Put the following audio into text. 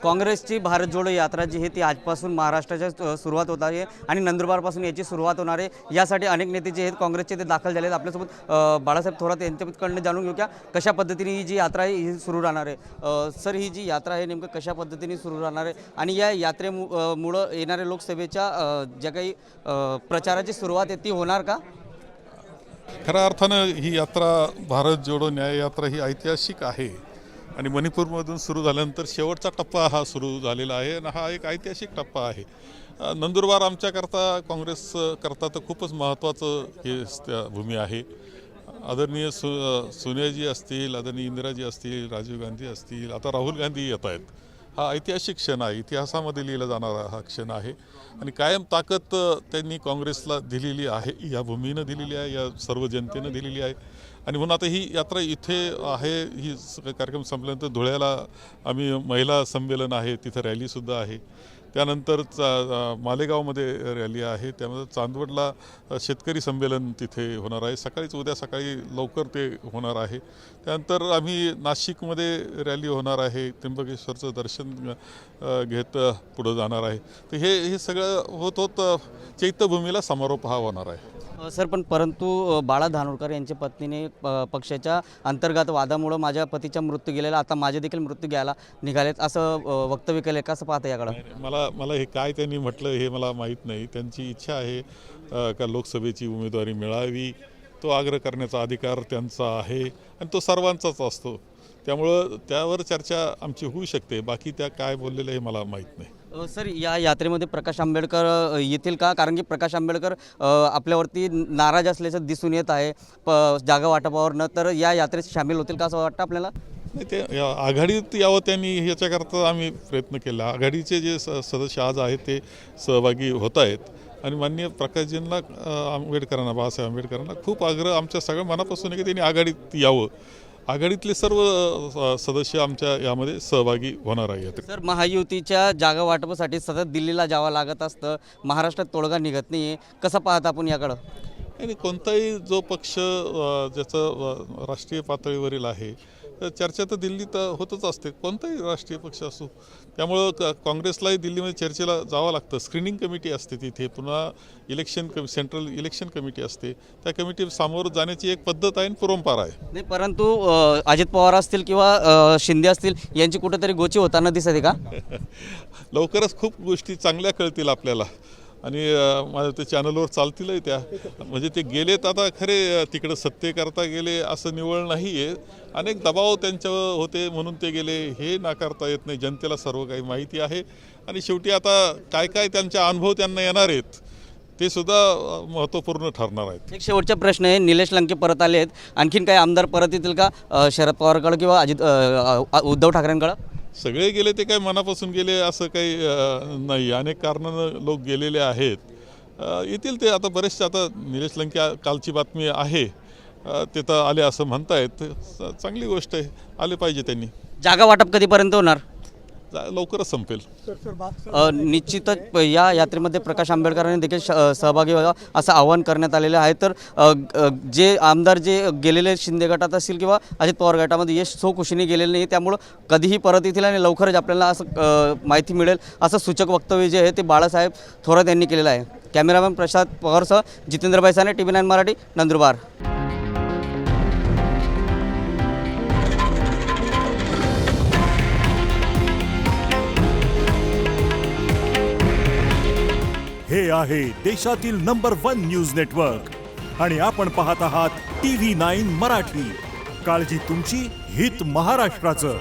काँग्रेसची भारत जोडो यात्रा जी आहे ती आजपासून महाराष्ट्राच्या सुरुवात होत आहे आणि नंदुरबारपासून याची सुरुवात होणार आहे। यासाठी अनेक नेते जे आहेत काँग्रेसचे ते दाखल झाले आहेत। आपल्यासोबत बाळासाहेब थोरात यांच्याकडून जाणून घेऊ की कशा पद्धतीने ही जी यात्रा आहे ही सुरू राहणार आहे। सर, ही जी यात्रा आहे नेमकं कशा पद्धतीने सुरू राहणार आहे आणि या यात्रेमुळं येणाऱ्या लोकसभेच्या ज्या काही प्रचाराची सुरुवात आहे ती होणार का? खऱ्या अर्थानं ही यात्रा भारत जोडो न्याय यात्रा ही ऐतिहासिक आहे आणि मणिपूरमधून सुरू झाल्यानंतर शेवटचा टप्पा हा सुरू झालेला आहे आणि हा एक ऐतिहासिक टप्पा आहे। नंदुरबार आमच्याकरता काँग्रेसकरता तर खूपच महत्त्वाचं हे भूमी आहे। आदरणीय सोनियाजी असतील, आदरणीय इंदिराजी असतील, राजीव गांधी असतील, आता राहुल गांधी येत आहेत। हा ऐतिहासिक क्षण आहे, इतिहासामध्ये लिहिला जाणारा हा क्षण आहे आणि कायम ताकद त्यांनी काँग्रेसला दिलेली आहे, या भूमीनं दिलेली आहे, या सर्व जनतेनं दिलेली आहे। आणि म्हणून आता ही यात्रा इथे आहे, ही कार्यक्रम संपल्यानंतर धुळ्याला आम्ही महिला संमेलन आहे, तिथं रॅलीसुद्धा आहे। त्यानंतर मालेगावमध्ये रॅली आहे, त्यामध्ये चांदवडला शेतकरी संमेलन तिथे होणार आहे। उद्या सकाळी लवकर ते होणार आहे। त्यानंतर आम्ही नाशिकमध्ये रॅली होणार आहे, त्र्यंबकेश्वरचं दर्शन घेत पुढं जाणार आहे। तर हे सगळं होत चैत्यभूमीला समारोप हा होणार आहे। सर, परंतु बाळा धानोरकर यांच्या पत्नीने पक्षाच्या अंतर्गत वादामुळे माझ्या पतीचा मृत्यू गेलेला, आता माझे देखील मृत्यू घ्यायला निघालेत असं वक्तव्य केलं। कसं पाहता याकडं? मला हे काय त्यांनी म्हटलं हे मला माहीत नाही। त्यांची इच्छा आहे का लोकसभेची उमेदवारी मिळावी, तो आग्रह करण्याचा अधिकार त्यांचा आहे आणि तो सर्वांचाच असतो। त्यामुळं त्यावर चर्चा आमची होऊ शकते, बाकी त्या काय बोललेलं हे मला माहीत नाही। सर, या यात्रेमध्ये प्रकाश आंबेडकर येतील का? कारण की प्रकाश आंबेडकर आपल्यावरती नाराज असल्याचं दिसून येत आहे जागा वाटपावरनं, तर या यात्रेत सामील होतील का असं वाटतं आपल्याला? नाही, ते आघाडीत यावं त्यांनी ह्याच्याकरता आम्ही प्रयत्न केला। आघाडीचे जे सदस्य आज आहेत ते सहभागी होत आहेत आणि माननीय प्रकाशजींना आंबेडकरांना, बाळासाहेब आंबेडकरांना खूप आग्रह आमच्या सगळ्या मनापासून आहे की त्यांनी आघाडीत यावं। आघाडीतले सर्व सदस्य आमच्या यामध्ये सहभागी होणार आहेत। सर, महायुतीच्या जागा वाटपासाठी सतत दिल्लीला जावं लागत असतं, महाराष्ट्रात तोडगा निघत नाही आहे, कसं पाहता आपण याकडं? आणि कोणताही जो पक्ष ज्याचं राष्ट्रीय पातळीवरील आहे तर चर्चा तर दिल्लीत होतच असते, कोणताही राष्ट्रीय पक्ष असो। त्यामुळं काँग्रेसलाही दिल्लीमध्ये चर्चेला जावं लागतं। स्क्रीनिंग कमिटी असते तिथे, पुन्हा सेंट्रल इलेक्शन कमिटी असते, त्या कमिटी सामोरं जाण्याची एक पद्धत आहे आणि परंपरा आहे। नाही, परंतु अजित पवार असतील किंवा शिंदे असतील यांची कुठेतरी गोची होताना दिसत आहे का? लवकरच खूप गोष्टी चांगल्या कळतील आपल्याला आणि माझ्या ते चॅनलवर चालतीलही त्या। म्हणजे ते गेलेत आता खरे तिकडं सत्तेकरता गेले असं निवळ नाही आहे, अनेक दबाव त्यांच्यावर होते म्हणून ते गेले, हे नाकारता येत नाही। जनतेला सर्व काही माहिती आहे आणि शेवटी आता काय काय त्यांचे अनुभव त्यांना येणार आहेत ते सुद्धा महत्त्वपूर्ण ठरणार आहेत। एक शेवटचा प्रश्न आहे, निलेश लंके परत आले आहेत, आणखीन काही आमदार परत येतील का शरद पवारकडं किंवा उद्धव ठाकरेंकडं? सगळे गेले ते काय मनापासून गेले असं काही नाही, अनेक कारणानं लोक गेलेले आहेत, येतील ते आता बरेचसे। आता निलेश लंके कालची बातमी आहे ते तर आले असं म्हणतायत, चांगली गोष्ट आहे, आले पाहिजे त्यांनी। जागा वाटप कधीपर्यंत होणार? लवकरच संपेल। निश्चितच या यात्रेमध्ये प्रकाश आंबेडकरांनी देखील सहभागी व्हावा असं आवाहन करण्यात आलेलं आहे। तर जे आमदार जे गेलेले शिंदे गटात असतील किंवा अजित पवार गटामध्ये यश खुशीने गेलेले नाही, त्यामुळं कधीही परत येतील आणि लवकरच आपल्याला असं माहिती मिळेल असं सूचक वक्तव्य जे आहे ते बाळासाहेब थोरात यांनी केलेलं आहे। कॅमेरामॅन प्रसाद पवारसह जितेंद्र बैसाने, TV9 मराठी, नंदुरबार। हे आहे देशातील नंबर 1 न्यूज नेटवर्क आणि आपण पाहत आहात TV9 मराठी। काळजी तुमची, हित महाराष्ट्राचं।